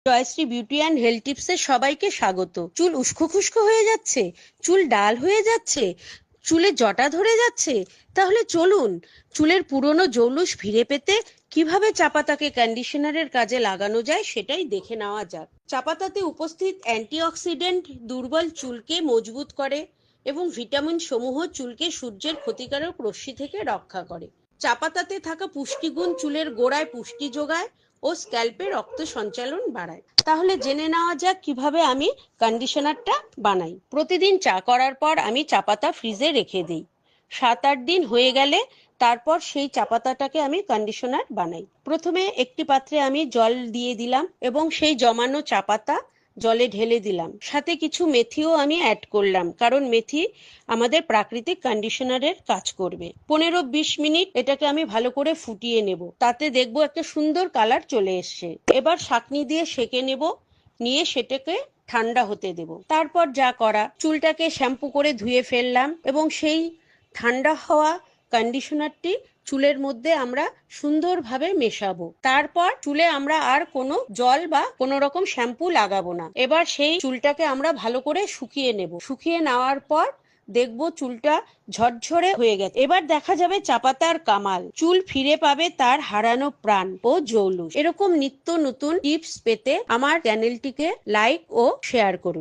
Jayashree beauty and health টিপসে সবাইকে স্বাগত। চুল উস্কো খুস্কো হয়ে যাচ্ছে, চুল ডাল হয়ে যাচ্ছে, চুলে জটা ধরে যাচ্ছে, তাহলে চলুন চুলের পুরনো জৌলুস ফিরে পেতে কিভাবে চা পাতাকে কন্ডিশনারের কাজে লাগানো যায় সেটাই দেখে নেওয়া যাক। চা পাতাতে উপস্থিত অ্যান্টিঅক্সিডেন্ট দুর্বল চুলকে মজবুত করে এবং ভিটামিন সমূহ চুলকে সূর্যের ক্ষতিকারক রশ্মি থেকে রক্ষা করে। চা পাতাতে থাকা পুষ্টিগুণ চুলের গোড়ায় পুষ্টি যোগায় ও স্ক্যাল্পে রক্ত সঞ্চালন বাড়ায়। তাহলে জেনে নেওয়া যাক কিভাবে আমি কন্ডিশনারটা বানাই। প্রতিদিন চা করার পর আমি চা পাতা ফ্রিজে রেখে দিই। 7-8 দিন হয়ে গেলে তারপর সেই চা পাতাটাকে আমি কন্ডিশনার বানাই। প্রথমে একটি পাত্রে আমি জল দিয়ে দিলাম এবং সেই জমানো চা পাতা জলে ঢেলে দিলাম। সাথে কিছু মেথিও আমি অ্যাড করলাম, কারণ মেথি আমাদের প্রাকৃতিক কন্ডিশনারের কাজ করবে। 15-20 মিনিট এটাকে আমি ভালো করে ফুটিয়ে নেব। তাতে দেখবো একটা সুন্দর কালার চলে এসছে। এবার ছাঁকনি দিয়ে সেঁকে নেব, নিয়ে সেটাকে ঠান্ডা হতে দেব। তারপর যা করা, চুলটাকে শ্যাম্পু করে ধুয়ে ফেললাম এবং সেই ঠান্ডা হওয়া কন্ডিশনারটি চুলের মধ্যে আমরা সুন্দরভাবে মেশাবো। তারপর চুলে আমরা আর কোনো জল বা কোনো রকম শ্যাম্পু লাগাবো না। এবার সেই চুলটাকে আমরা ভালো করে শুকিয়ে নেব। শুকিয়ে নেওয়ার পর দেখবো চুলটা ঝরঝরে হয়ে গেছে। এবার দেখা যাবে চা পাতার কামাল। চুল ফিরে পাবে তার হারানো প্রাণ ও জৌলুস। এরকম নিত্য নতুন টিপস পেতে আমার চ্যানেলটিকে লাইক ও শেয়ার করুন।